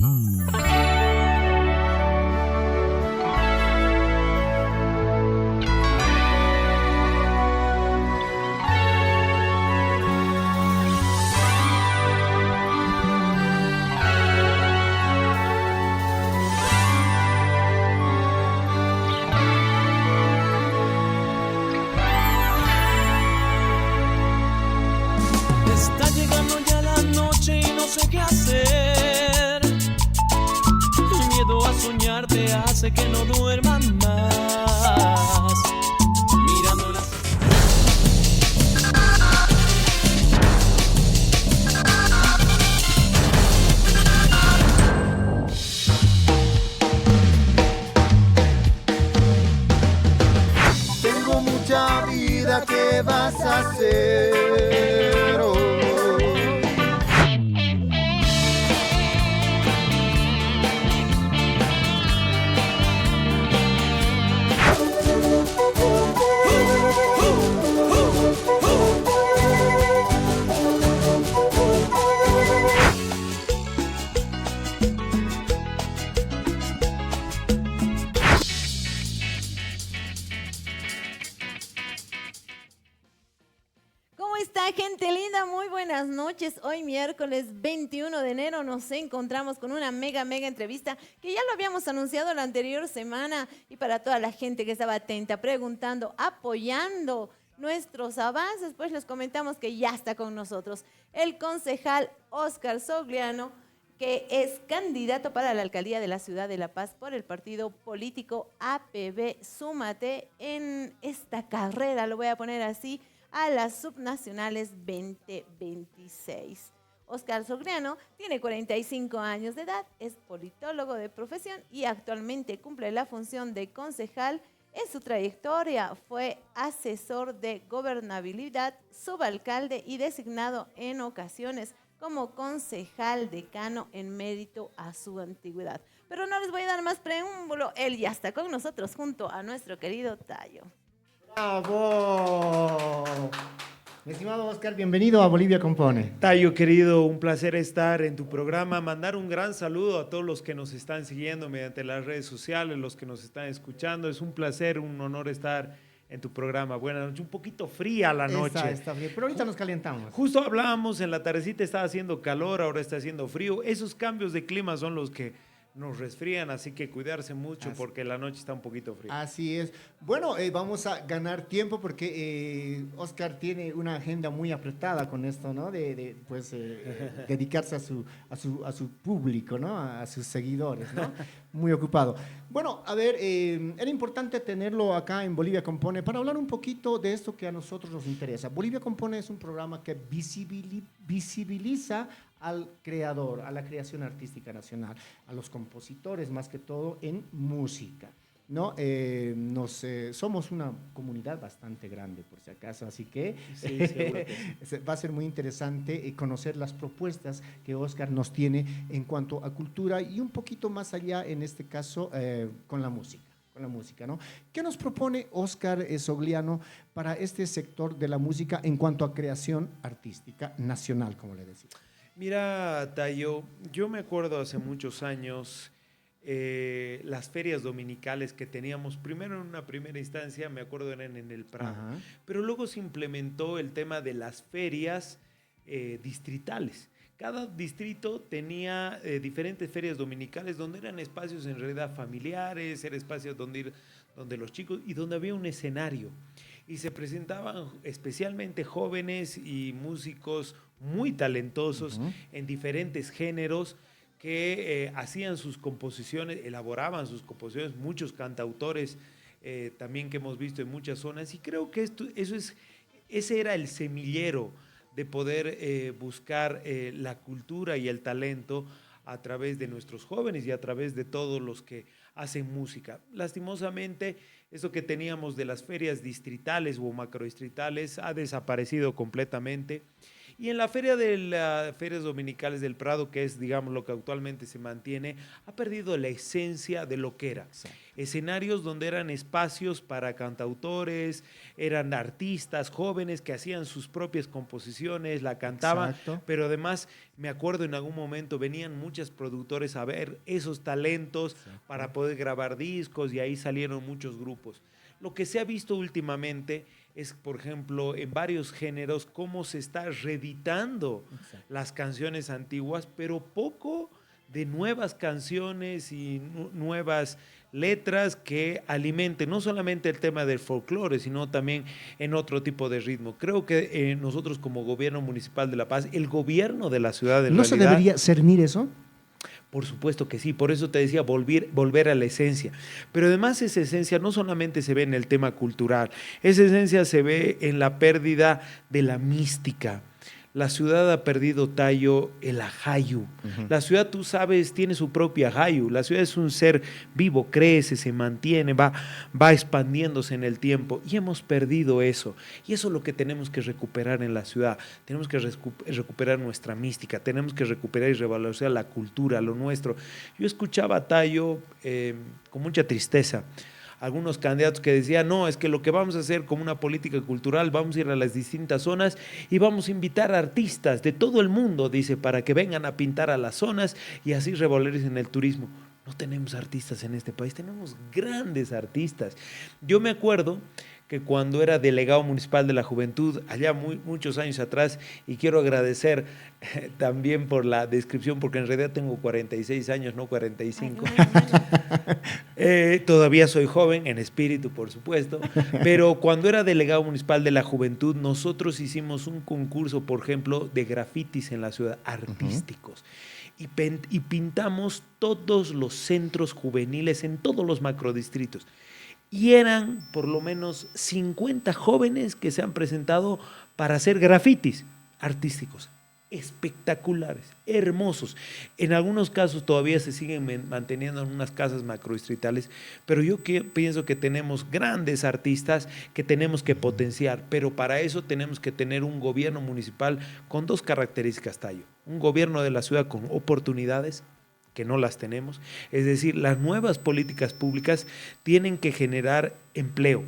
Está llegando ya la noche y no sé qué hacer. El miedo a soñar te hace que no duerma más. Mirando las... Tengo mucha vida, ¿qué vas a hacer hoy? ¿Cómo está, gente linda? Muy buenas noches. Hoy miércoles 21 de enero nos encontramos con una mega entrevista que ya lo habíamos anunciado la anterior semana, y para toda la gente que estaba atenta, preguntando, apoyando nuestros avances, pues les comentamos que ya está con nosotros el concejal Óscar Sogliano, que es candidato para la alcaldía de la ciudad de La Paz por el partido político APB Súmate en esta carrera, lo voy a poner así, a las subnacionales 2026. Óscar Sogliano tiene 45 años de edad, es politólogo de profesión y actualmente cumple la función de concejal. En su trayectoria fue asesor de gobernabilidad, subalcalde y designado en ocasiones como concejal decano en mérito a su antigüedad. Pero no les voy a dar más preámbulo, él ya está con nosotros junto a nuestro querido Tayo. ¡Bravo! Mi estimado Óscar, bienvenido a Bolivia Compone. Tayo, querido, un placer estar en tu programa. Mandar un gran saludo a todos los que nos están siguiendo mediante las redes sociales, los que nos están escuchando. Es un placer, un honor estar en tu programa. Buenas noches. Un poquito fría la noche. Está fría, pero ahorita nos calentamos. Justo hablábamos, en la tardecita estaba haciendo calor, ahora está haciendo frío. Esos cambios de clima son los que nos resfrían, así que cuidarse mucho porque la noche está un poquito fría. Así es. Bueno, vamos a ganar tiempo porque Óscar tiene una agenda muy apretada con esto, ¿no? Dedicarse a su público, ¿no? A sus seguidores, ¿no? Muy ocupado. Bueno, a ver, era importante tenerlo acá en Bolivia Compone para hablar un poquito de esto que a nosotros nos interesa. Bolivia Compone es un programa que visibiliza al creador, a la creación artística nacional, a los compositores más que todo en música, ¿no? Somos una comunidad bastante grande, por si acaso, así que Sí, va a ser muy interesante conocer las propuestas que Óscar nos tiene en cuanto a cultura y un poquito más allá, en este caso, con la música, ¿no? ¿Qué nos propone Óscar Sogliano para este sector de la música en cuanto a creación artística nacional, como le decía? Mira, Tayo, yo me acuerdo hace muchos años las ferias dominicales que teníamos, primero en una primera instancia, me acuerdo eran en el Prado, Ajá. pero luego se implementó el tema de las ferias distritales. Cada distrito tenía diferentes ferias dominicales donde eran espacios en realidad familiares, eran espacios donde los chicos y donde había un escenario. Y se presentaban especialmente jóvenes y músicos muy talentosos en diferentes géneros que hacían sus composiciones, elaboraban sus composiciones, muchos cantautores también que hemos visto en muchas zonas. Y creo que ese era el semillero de poder buscar la cultura y el talento a través de nuestros jóvenes y a través de todos los que hacen música. Lastimosamente, eso que teníamos de las ferias distritales o macrodistritales ha desaparecido completamente Y en la feria de las ferias dominicales del Prado, que es, digamos, lo que actualmente se mantiene, ha perdido la esencia de lo que era. Exacto. Escenarios donde eran espacios para cantautores, eran artistas jóvenes que hacían sus propias composiciones, la cantaban, Exacto. pero además me acuerdo en algún momento venían muchos productores a ver esos talentos para poder grabar discos y ahí salieron muchos grupos. Lo que se ha visto últimamente es, por ejemplo, en varios géneros, cómo se está reeditando las canciones antiguas, pero poco de nuevas canciones y nuevas letras que alimenten no solamente el tema del folclore, sino también en otro tipo de ritmo. Creo que nosotros como gobierno municipal de La Paz, el gobierno de la ciudad ¿No se debería cernir eso? Por supuesto que sí, por eso te decía volver a la esencia. Pero además esa esencia no solamente se ve en el tema cultural, esa esencia se ve en la pérdida de la mística. La ciudad ha perdido, Tayo, el ajayu. La ciudad, tú sabes, tiene su propia ajayu. La ciudad es un ser vivo, crece, se mantiene, va expandiéndose en el tiempo. Y hemos perdido eso. Y eso es lo que tenemos que recuperar en la ciudad. Tenemos que recuperar nuestra mística. Tenemos que recuperar y revalorizar la cultura, lo nuestro. Yo escuchaba a Tayo con mucha tristeza algunos candidatos que decían, no, es que lo que vamos a hacer como una política cultural, vamos a ir a las distintas zonas y vamos a invitar a artistas de todo el mundo, dice, para que vengan a pintar a las zonas y así revaloricen el turismo. No tenemos artistas en este país, tenemos grandes artistas. Yo me acuerdo que cuando era delegado municipal de la juventud, allá muchos años atrás, y quiero agradecer también por la descripción, porque en realidad tengo 46 años, no 45. Todavía soy joven, en espíritu, por supuesto, pero cuando era delegado municipal de la juventud, nosotros hicimos un concurso, por ejemplo, de grafitis en la ciudad, artísticos. Y pintamos todos los centros juveniles en todos los macrodistritos. Y eran por lo menos 50 jóvenes que se han presentado para hacer grafitis artísticos. Espectaculares, hermosos. En algunos casos todavía se siguen manteniendo en unas casas macrodistritales, pero yo pienso que tenemos grandes artistas que tenemos que potenciar, pero para eso tenemos que tener un gobierno municipal con dos características, Tayo. Un gobierno de la ciudad con oportunidades, que no las tenemos, es decir, las nuevas políticas públicas tienen que generar empleo,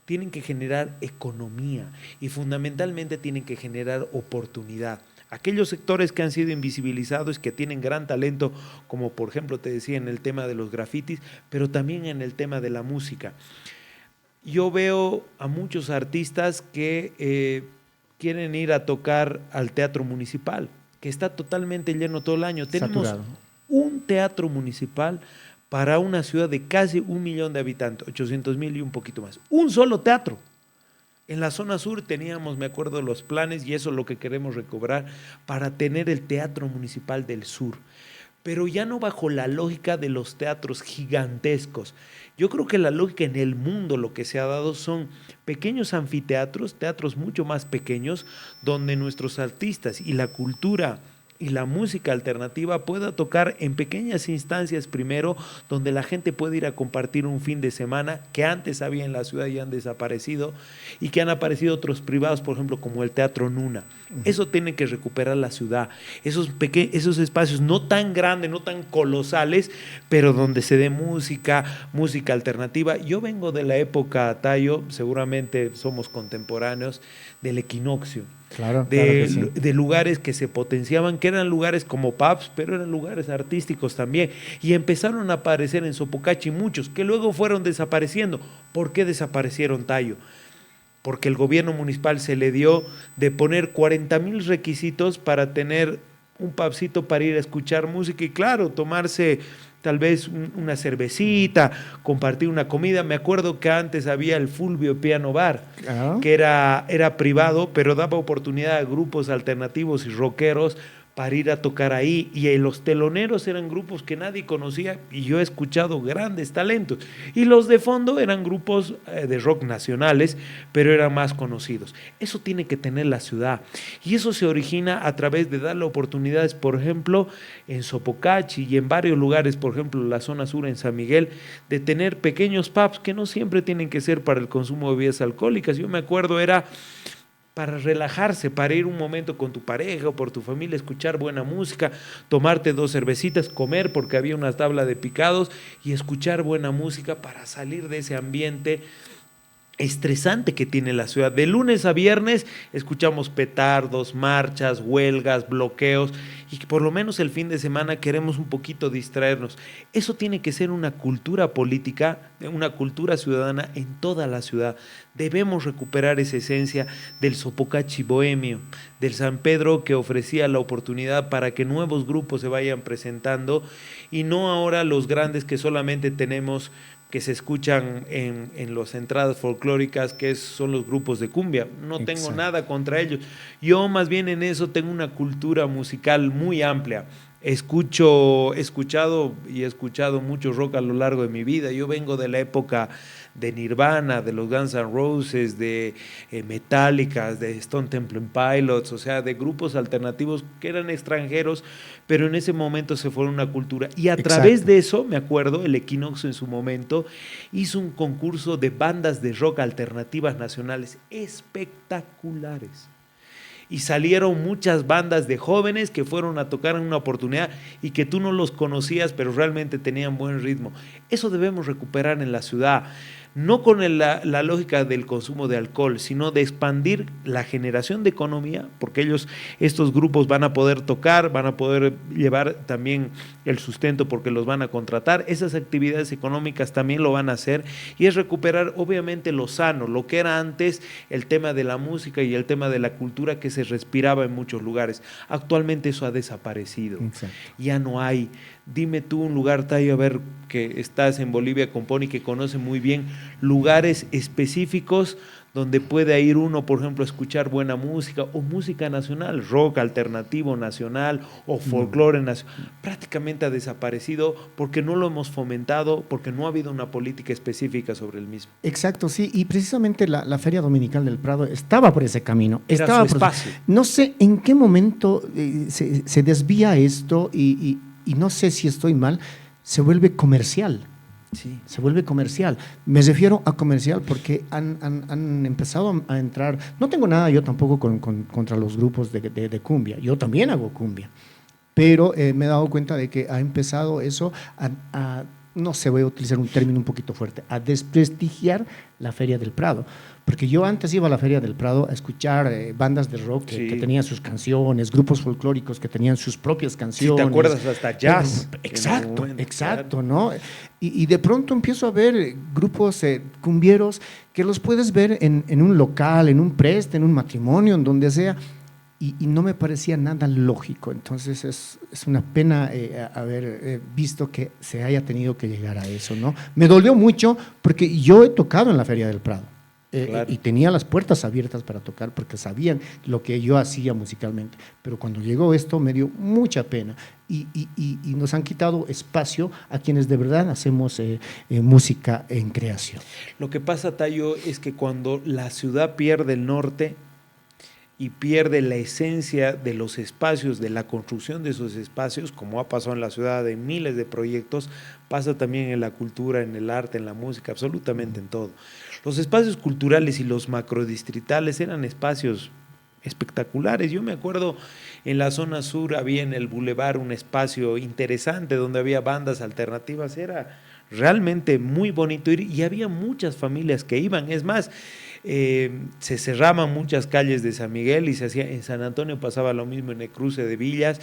tienen que generar economía y fundamentalmente tienen que generar oportunidad. Aquellos sectores que han sido invisibilizados, que tienen gran talento, como por ejemplo te decía en el tema de los grafitis, pero también en el tema de la música. Yo veo a muchos artistas que quieren ir a tocar al teatro municipal, que está totalmente lleno todo el año. Tenemos un teatro municipal para una ciudad de casi 1 millón de habitantes, 800,000 y un poquito más. Un solo teatro. En la zona sur teníamos, me acuerdo, los planes y eso es lo que queremos recobrar para tener el Teatro Municipal del Sur. Pero ya no bajo la lógica de los teatros gigantescos. Yo creo que la lógica en el mundo lo que se ha dado son pequeños anfiteatros, teatros mucho más pequeños, donde nuestros artistas y la cultura y la música alternativa pueda tocar en pequeñas instancias primero, donde la gente puede ir a compartir un fin de semana que antes había en la ciudad y han desaparecido, y que han aparecido otros privados, por ejemplo, como el Teatro Nuna. Eso tiene que recuperar la ciudad, esos espacios no tan grandes, no tan colosales, pero donde se dé música alternativa. Yo vengo de la época, Tayo, seguramente somos contemporáneos, del equinoccio. Claro que sí. De lugares que se potenciaban, que eran lugares como pubs, pero eran lugares artísticos también. Y empezaron a aparecer en Sopocachi muchos, que luego fueron desapareciendo. ¿Por qué desaparecieron, Tayo? Porque el gobierno municipal se le dio de poner 40,000 requisitos para tener un pubcito para ir a escuchar música y claro, tomarse tal vez una cervecita, compartir una comida. Me acuerdo que antes había el Fulvio Piano Bar, que era privado, pero daba oportunidad a grupos alternativos y rockeros para ir a tocar ahí, y los teloneros eran grupos que nadie conocía y yo he escuchado grandes talentos, y los de fondo eran grupos de rock nacionales, pero eran más conocidos. Eso tiene que tener la ciudad, y eso se origina a través de darle oportunidades, por ejemplo, en Sopocachi y en varios lugares, por ejemplo, en la zona sur, en San Miguel, de tener pequeños pubs que no siempre tienen que ser para el consumo de bebidas alcohólicas. Yo me acuerdo, era para relajarse, para ir un momento con tu pareja o por tu familia, escuchar buena música, tomarte 2 cervecitas, comer porque había una tabla de picados y escuchar buena música para salir de ese ambiente estresante que tiene la ciudad. De lunes a viernes escuchamos petardos, marchas, huelgas, bloqueos y que por lo menos el fin de semana queremos un poquito distraernos. Eso tiene que ser una cultura política, una cultura ciudadana en toda la ciudad. Debemos recuperar esa esencia del Sopocachi bohemio, del San Pedro que ofrecía la oportunidad para que nuevos grupos se vayan presentando y no ahora los grandes que solamente tenemos que se escuchan en las entradas folclóricas, son los grupos de cumbia. No tengo nada contra ellos. Yo más bien en eso tengo una cultura musical muy amplia. He escuchado mucho rock a lo largo de mi vida. Yo vengo de la época de Nirvana, de los Guns N' Roses, de Metallica, de Stone Temple Pilots, o sea, de grupos alternativos que eran extranjeros, pero en ese momento se fue una cultura. Y a través de eso, me acuerdo, el Equinoccio en su momento hizo un concurso de bandas de rock alternativas nacionales espectaculares. Y salieron muchas bandas de jóvenes que fueron a tocar en una oportunidad y que tú no los conocías, pero realmente tenían buen ritmo. Eso debemos recuperar en la ciudad, no con la lógica del consumo de alcohol, sino de expandir la generación de economía, porque estos grupos van a poder tocar, van a poder llevar también el sustento porque los van a contratar. Esas actividades económicas también lo van a hacer y es recuperar obviamente lo sano, lo que era antes el tema de la música y el tema de la cultura que se respiraba en muchos lugares. Actualmente eso ha desaparecido. Exacto. Ya no hay. Dime tú un lugar, Tayo, a ver, que estás en Bolivia con Pony, que conoce muy bien lugares específicos donde puede ir uno, por ejemplo, a escuchar buena música o música nacional, rock alternativo nacional o folclore nacional. Prácticamente ha desaparecido porque no lo hemos fomentado, porque no ha habido una política específica sobre el mismo. Exacto, sí, y precisamente la Feria Dominical del Prado estaba por ese camino. Era su espacio. No sé en qué momento se desvía esto y no sé si estoy mal, se vuelve comercial. Sí. Se vuelve comercial. Me refiero a comercial porque han empezado a entrar. No tengo nada yo tampoco contra los grupos de cumbia. Yo también hago cumbia. Pero me he dado cuenta de que ha empezado eso no sé, voy a utilizar un término un poquito fuerte, a desprestigiar la Feria del Prado. Porque yo antes iba a la Feria del Prado a escuchar bandas de rock que tenían sus canciones, grupos folclóricos que tenían sus propias canciones. Si te acuerdas, hasta jazz. Exacto, exacto, ¿no? Y de pronto empiezo a ver grupos cumbieros que los puedes ver en un local, en un preste, en un matrimonio, en donde sea, y no me parecía nada lógico. Entonces es una pena haber visto que se haya tenido que llegar a eso, ¿no? Me dolió mucho porque yo he tocado en la Feria del Prado. Claro. Y tenía las puertas abiertas para tocar porque sabían lo que yo hacía musicalmente. Pero cuando llegó esto me dio mucha pena y nos han quitado espacio a quienes de verdad hacemos música en creación. Lo que pasa, Tayo, es que cuando la ciudad pierde el norte y pierde la esencia de los espacios, de la construcción de esos espacios, como ha pasado en la ciudad de miles de proyectos, pasa también en la cultura, en el arte, en la música, absolutamente en todo. Los espacios culturales y los macrodistritales eran espacios espectaculares. Yo me acuerdo en la zona sur había en el bulevar un espacio interesante donde había bandas alternativas, era realmente muy bonito ir y había muchas familias que iban. Es más, se cerraban muchas calles de San Miguel y se hacía en San Antonio, pasaba lo mismo en el cruce de Villas,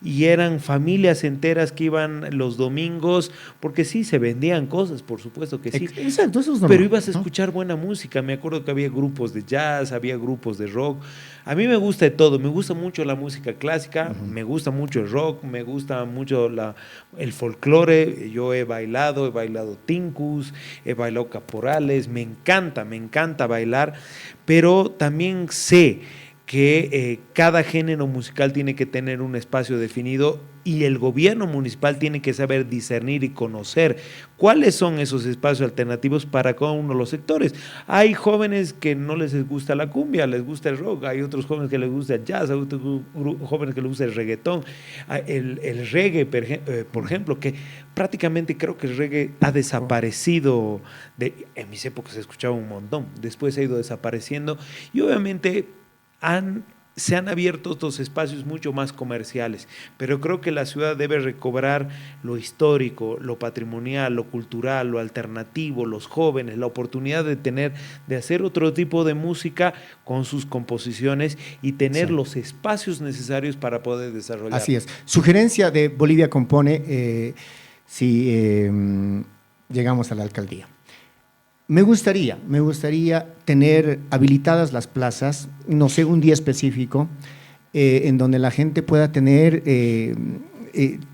y eran familias enteras que iban los domingos, porque sí, se vendían cosas, por supuesto que sí. Exacto, eso es normal, pero ibas a escuchar buena música. Me acuerdo que había grupos de jazz, había grupos de rock. A mí me gusta de todo, me gusta mucho la música clásica, me gusta mucho el rock, me gusta mucho el folclore. Yo he bailado tincus, he bailado caporales, me encanta bailar, pero también sé que cada género musical tiene que tener un espacio definido y el gobierno municipal tiene que saber discernir y conocer cuáles son esos espacios alternativos para cada uno de los sectores. Hay jóvenes que no les gusta la cumbia, les gusta el rock, hay otros jóvenes que les gusta el jazz, hay otros jóvenes que les gusta el reggaetón, el reggae, por ejemplo, que prácticamente creo que el reggae ha desaparecido, en mis épocas se escuchaba un montón, después ha ido desapareciendo y obviamente se han abierto estos espacios mucho más comerciales, pero creo que la ciudad debe recobrar lo histórico, lo patrimonial, lo cultural, lo alternativo, los jóvenes, la oportunidad de hacer otro tipo de música con sus composiciones y tener los espacios necesarios para poder desarrollar. Así es. Sugerencia de Bolivia Compone, si llegamos a la alcaldía. Me gustaría tener habilitadas las plazas, no sé, un día específico, en donde la gente pueda tener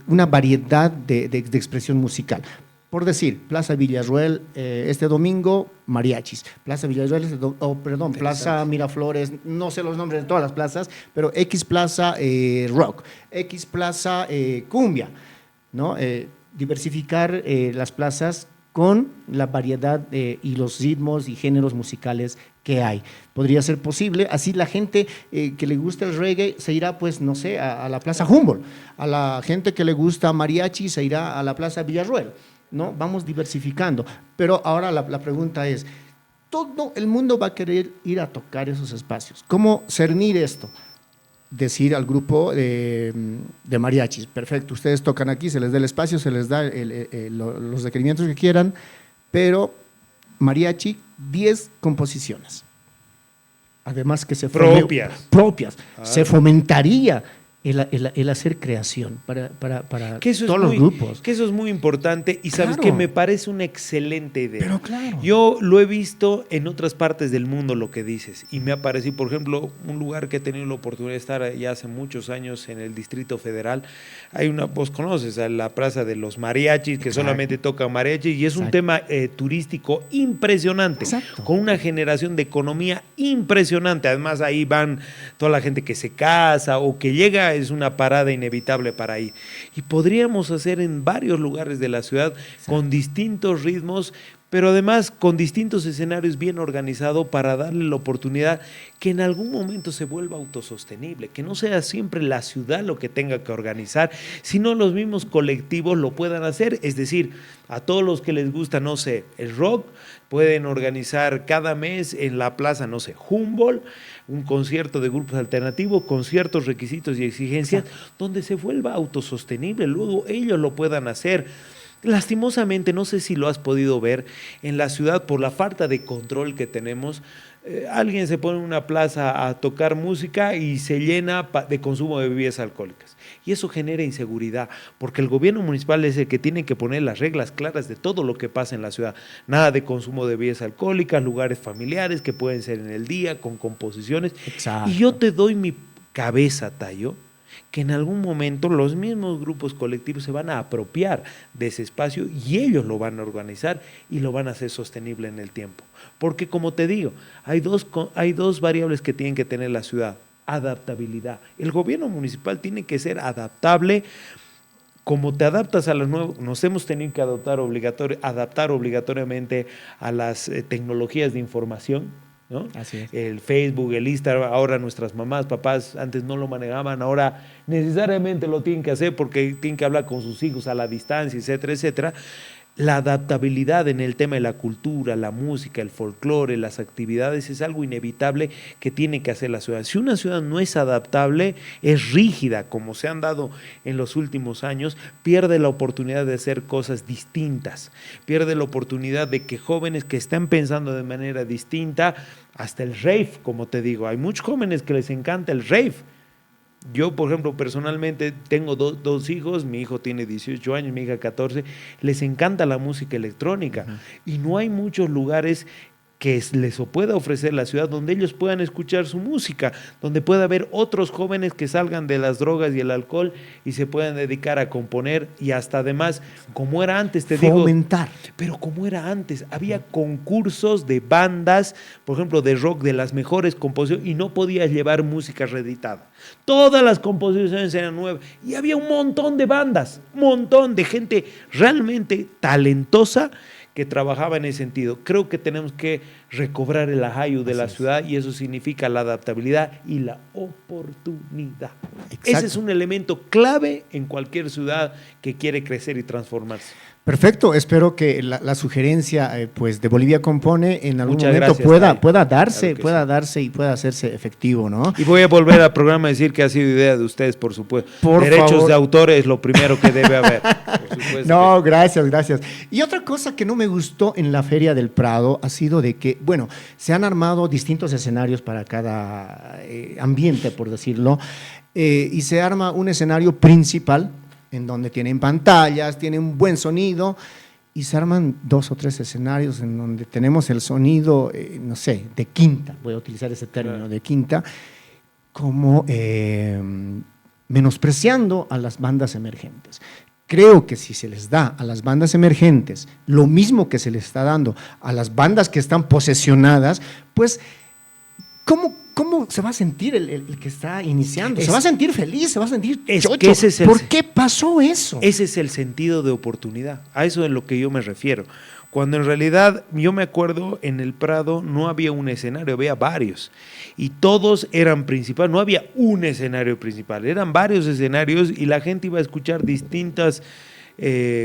una variedad de expresión musical. Por decir, Plaza Villarroel, este domingo, mariachis. Plaza Villarroel, Plaza Miraflores, no sé los nombres de todas las plazas, pero X Plaza rock, X Plaza cumbia, ¿no? Diversificar las plazas con la variedad y los ritmos y géneros musicales que hay. Podría ser posible, así la gente que le gusta el reggae se irá, pues, no sé, a la Plaza Humboldt, a la gente que le gusta mariachi se irá a la Plaza Villarroel, ¿no? Vamos diversificando, pero ahora la pregunta es, todo el mundo va a querer ir a tocar esos espacios. ¿Cómo cernir esto? Decir al grupo de mariachis, perfecto, ustedes tocan aquí, se les da el espacio, se les da los requerimientos que quieran, pero mariachi, 10 composiciones. Además que propias. Se fomentaría el hacer creación para todos los grupos. Que eso es muy importante y sabes que me parece una excelente idea. Pero claro. Yo lo he visto en otras partes del mundo lo que dices y me ha parecido, por ejemplo, un lugar que he tenido la oportunidad de estar ya hace muchos años en el Distrito Federal. Hay vos conoces, a la Plaza de los Mariachis, que solamente toca mariachi y es un tema turístico impresionante. Exacto. Con una generación de economía impresionante. Además ahí van toda la gente que se casa o que llega, es una parada inevitable para ir. Y podríamos hacer en varios lugares de la ciudad con distintos ritmos, pero además con distintos escenarios bien organizados para darle la oportunidad que en algún momento se vuelva autosostenible, que no sea siempre la ciudad lo que tenga que organizar, sino los mismos colectivos lo puedan hacer. Es decir, a todos los que les gusta, no sé, el rock, pueden organizar cada mes en la plaza, no sé, Humboldt, un concierto de grupos alternativos con ciertos requisitos y exigencias, donde se vuelva autosostenible, luego ellos lo puedan hacer. Lastimosamente, no sé si lo has podido ver, en la ciudad por la falta de control que tenemos, alguien se pone en una plaza a tocar música y se llena de consumo de bebidas alcohólicas. Y eso genera inseguridad, porque el gobierno municipal es el que tiene que poner las reglas claras de todo lo que pasa en la ciudad. Nada de consumo de bebidas alcohólicas, lugares familiares que pueden ser en el día, con composiciones. Exacto. Y yo te doy mi cabeza, Tayo, que en algún momento los mismos grupos colectivos se van a apropiar de ese espacio y ellos lo van a organizar y lo van a hacer sostenible en el tiempo. Porque como te digo, hay dos variables que tienen que tener la ciudad. Adaptabilidad. El gobierno municipal tiene que ser adaptable. Como te adaptas a las nuevas, nos hemos tenido que adaptar obligatoriamente a las tecnologías de información, ¿no? Así es. El Facebook, el Instagram, ahora nuestras mamás, papás antes no lo manejaban, ahora necesariamente lo tienen que hacer porque tienen que hablar con sus hijos a la distancia, etcétera, etcétera. La adaptabilidad en el tema de la cultura, la música, el folclore, las actividades es algo inevitable que tiene que hacer la ciudad. Si una ciudad no es adaptable, es rígida, como se han dado en los últimos años, pierde la oportunidad de hacer cosas distintas, pierde la oportunidad de que jóvenes que están pensando de manera distinta, hasta el rave, como te digo, hay muchos jóvenes que les encanta el rave. Yo, por ejemplo, personalmente tengo dos hijos, mi hijo tiene 18 años, mi hija 14, les encanta la música electrónica y no hay muchos lugares que les pueda ofrecer la ciudad donde ellos puedan escuchar su música, donde pueda haber otros jóvenes que salgan de las drogas y el alcohol y se puedan dedicar a componer y hasta además, como era antes, te digo, fomentar. Pero como era antes, había concursos de bandas, por ejemplo, de rock, de las mejores composiciones y no podías llevar música reeditada. Todas las composiciones eran nuevas y había un montón de bandas, un montón de gente realmente talentosa que trabajaba en ese sentido. Creo que tenemos que recobrar el ajayo de la Así es. ciudad y eso significa la adaptabilidad y la oportunidad. Exacto. Ese es un elemento clave en cualquier ciudad que quiere crecer y transformarse. Perfecto, espero que la sugerencia pues de Bolivia Compone en algún Muchas momento gracias, pueda, Tayo. pueda darse, Claro que sí. darse y pueda hacerse efectivo, ¿no? Y voy a volver al programa a decir que ha sido idea de ustedes, por supuesto. Por Derechos favor. de autor es lo primero que debe haber. Por supuesto No, gracias, gracias. Y otra cosa que no me gustó en la Feria del Prado ha sido de que, bueno, se han armado distintos escenarios para cada ambiente, por decirlo, y se arma un escenario principal en donde tienen pantallas, tienen un buen sonido, y se arman 2 o 3 escenarios en donde tenemos el sonido, no sé, de quinta, voy a utilizar ese término, Claro. de quinta, como menospreciando a las bandas emergentes. Creo que si se les da a las bandas emergentes lo mismo que se les está dando a las bandas que están posesionadas, pues, ¿cómo se va a sentir el que está iniciando? Se va a sentir feliz, se va a sentir Es chocho. que ese es el- ¿Por qué pasó eso? Ese es el sentido de oportunidad. A eso es lo que yo me refiero. Cuando en realidad, yo me acuerdo, en el Prado no había un escenario, había varios. Y todos eran principales, no había un escenario principal, eran varios escenarios y la gente iba a escuchar distintas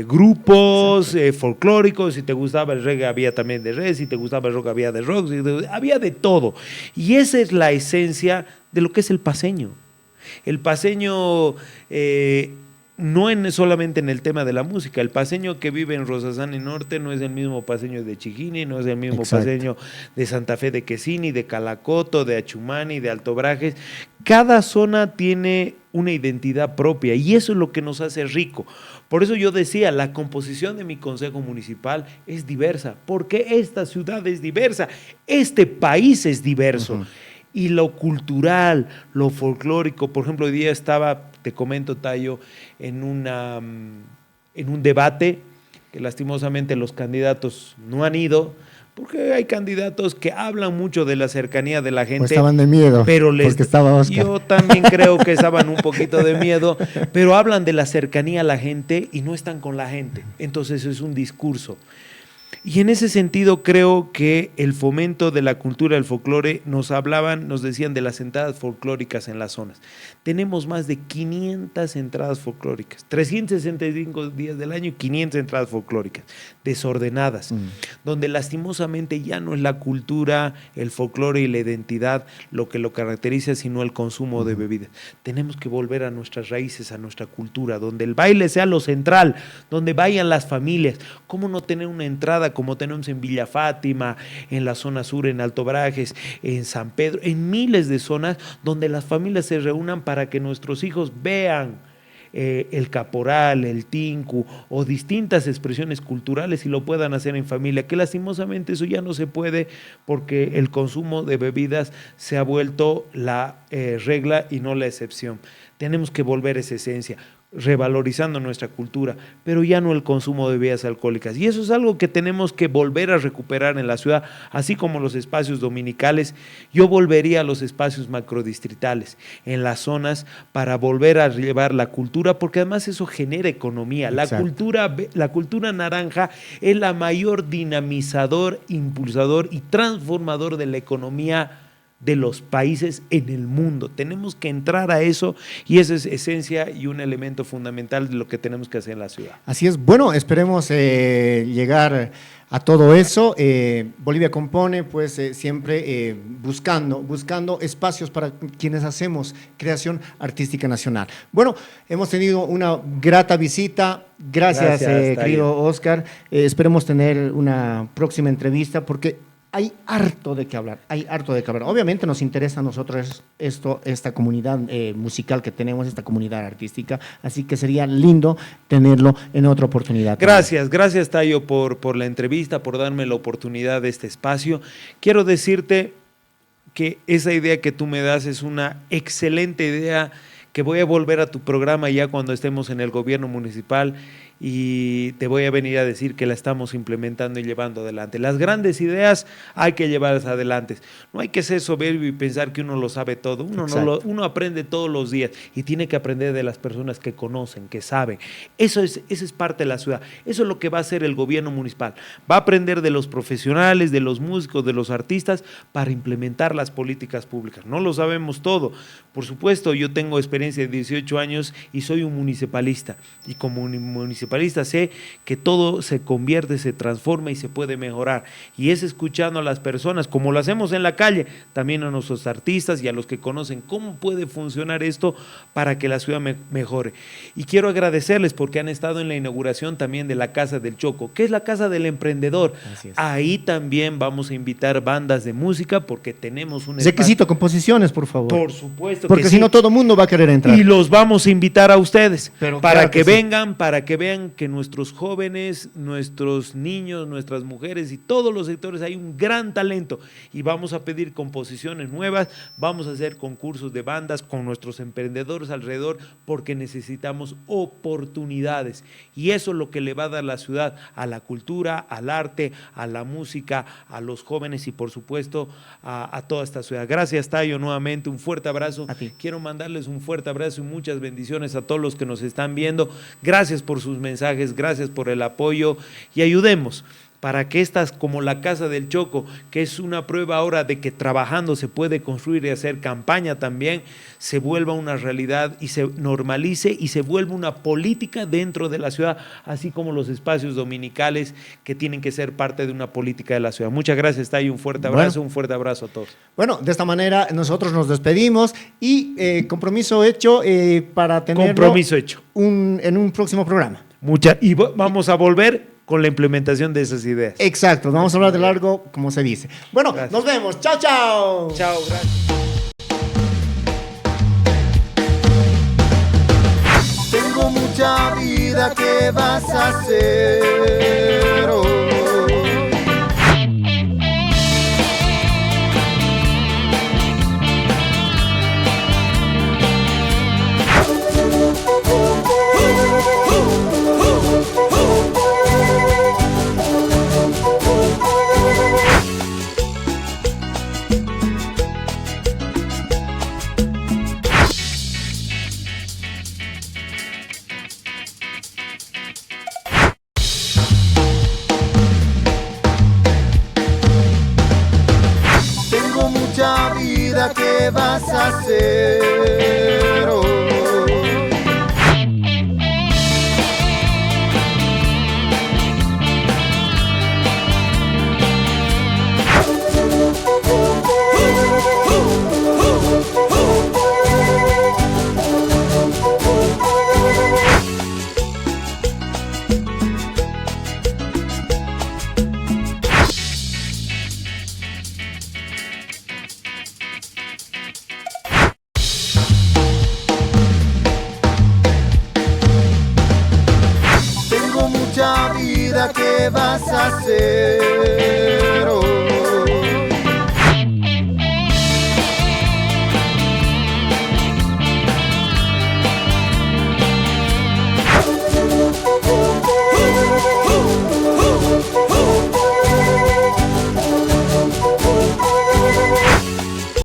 grupos folclóricos. Si te gustaba el reggae, había también de reggae. Si te gustaba el rock, había de rock. Había de todo. Y esa es la esencia de lo que es el paseño. El paseño no solamente en el tema de la música. El paseño que vive en Rosasani Norte no es el mismo paseño de Chijini, no es el mismo Exacto. paseño de Santa Fe de Quesini, de Calacoto, de Achumani, de Alto Brajes. Cada zona tiene una identidad propia y eso es lo que nos hace rico. Por eso yo decía, la composición de mi consejo municipal es diversa, porque esta ciudad es diversa, este país es diverso. Ujú. Y lo cultural, lo folclórico, por ejemplo, hoy día estaba, te comento, Tayo, en un debate que lastimosamente los candidatos no han ido, porque hay candidatos que hablan mucho de la cercanía de la O gente. estaban de miedo, Pero porque estaba Oscar. yo también creo que estaban un poquito de miedo, pero hablan de la cercanía a la gente y no están con la gente. Entonces es un discurso. Y en ese sentido creo que el fomento de la cultura del folclore, nos decían de las entradas folclóricas en las zonas. Tenemos más de 500 entradas folclóricas, 365 días del año y 500 entradas folclóricas, desordenadas, donde lastimosamente ya no es la cultura, el folclore y la identidad lo que lo caracteriza, sino el consumo de bebidas. Tenemos que volver a nuestras raíces, a nuestra cultura, donde el baile sea lo central, donde vayan las familias. ¿Cómo no tener una entrada como tenemos en Villa Fátima, en la zona sur, en Alto Brajes, en San Pedro, en miles de zonas donde las familias se reúnan para que nuestros hijos vean el caporal, el tinku o distintas expresiones culturales y lo puedan hacer en familia, que lastimosamente eso ya no se puede porque el consumo de bebidas se ha vuelto la regla y no la excepción. Tenemos que volver a esa esencia, revalorizando nuestra cultura, pero ya no el consumo de bebidas alcohólicas. Y eso es algo que tenemos que volver a recuperar en la ciudad, así como los espacios dominicales. Yo volvería a los espacios macrodistritales, en las zonas, para volver a llevar la cultura, porque además eso genera economía. La cultura naranja es la mayor dinamizador, impulsador y transformador de la economía de los países en el mundo. Tenemos que entrar a eso y esa es esencia y un elemento fundamental de lo que tenemos que hacer en la ciudad. Así es. Bueno, esperemos llegar a todo eso. Bolivia Compone, pues siempre buscando espacios para quienes hacemos creación artística nacional. Bueno, hemos tenido una grata visita. Gracias, Gracias, querido Oscar. Esperemos tener una próxima entrevista porque hay harto de qué hablar, Obviamente nos interesa a nosotros esta comunidad musical que tenemos, esta comunidad artística, así que sería lindo tenerlo en otra oportunidad. Gracias Tayo por la entrevista, por darme la oportunidad de este espacio. Quiero decirte que esa idea que tú me das es una excelente idea que voy a volver a tu programa ya cuando estemos en el gobierno municipal y te voy a venir a decir que la estamos implementando y llevando adelante. Las grandes ideas hay que llevarlas adelante. No hay que ser soberbio y pensar que uno lo sabe todo. Uno aprende todos los días y tiene que aprender de las personas que conocen, que saben. Eso es parte de la ciudad. Eso es lo que va a hacer el gobierno municipal. Va a aprender de los profesionales, de los músicos, de los artistas para implementar las políticas públicas. No lo sabemos todo. Por supuesto, yo tengo experiencia de 18 años y soy un municipalista. Y como municipalista sé que todo se convierte, se transforma y se puede mejorar. Y es escuchando a las personas, como lo hacemos en la calle, también a nuestros artistas y a los que conocen cómo puede funcionar esto para que la ciudad mejore. Y quiero agradecerles porque han estado en la inauguración también de la Casa del Choco, que es la Casa del Emprendedor. Ahí también vamos a invitar bandas de música porque tenemos un requisito, composiciones, por favor. Por supuesto. Porque si no, todo el mundo va a querer entrar. Y los vamos a invitar a ustedes para claro que sí. vengan, para que vean que nuestros jóvenes, nuestros niños, nuestras mujeres y todos los sectores hay un gran talento y vamos a pedir composiciones nuevas, vamos a hacer concursos de bandas con nuestros emprendedores alrededor porque necesitamos oportunidades y eso es lo que le va a dar la ciudad a la cultura, al arte, a la música, a los jóvenes y por supuesto a toda esta ciudad. Gracias, Tayo, nuevamente un fuerte abrazo. A ti. Quiero mandarles un fuerte abrazo y muchas bendiciones a todos los que nos están viendo. Gracias por sus mensajes, gracias por el apoyo y ayudemos para que estas, como la Casa del Choco, que es una prueba ahora de que trabajando se puede construir y hacer campaña también, se vuelva una realidad y se normalice y se vuelva una política dentro de la ciudad, así como los espacios dominicales que tienen que ser parte de una política de la ciudad. Muchas gracias, Tayo, un fuerte abrazo, un fuerte abrazo a todos. Bueno, de esta manera nosotros nos despedimos y compromiso hecho para tenerlo compromiso hecho. En un próximo programa. Y vamos a volver con la implementación de esas ideas. Exacto, vamos a hablar de largo, como se dice. Bueno, gracias. Nos vemos. Chao, chao. Chao, gracias. Tengo mucha vida, ¿qué vas a hacer hoy? ¿Qué vas a hacer hoy? ¿Qué vas a hacer?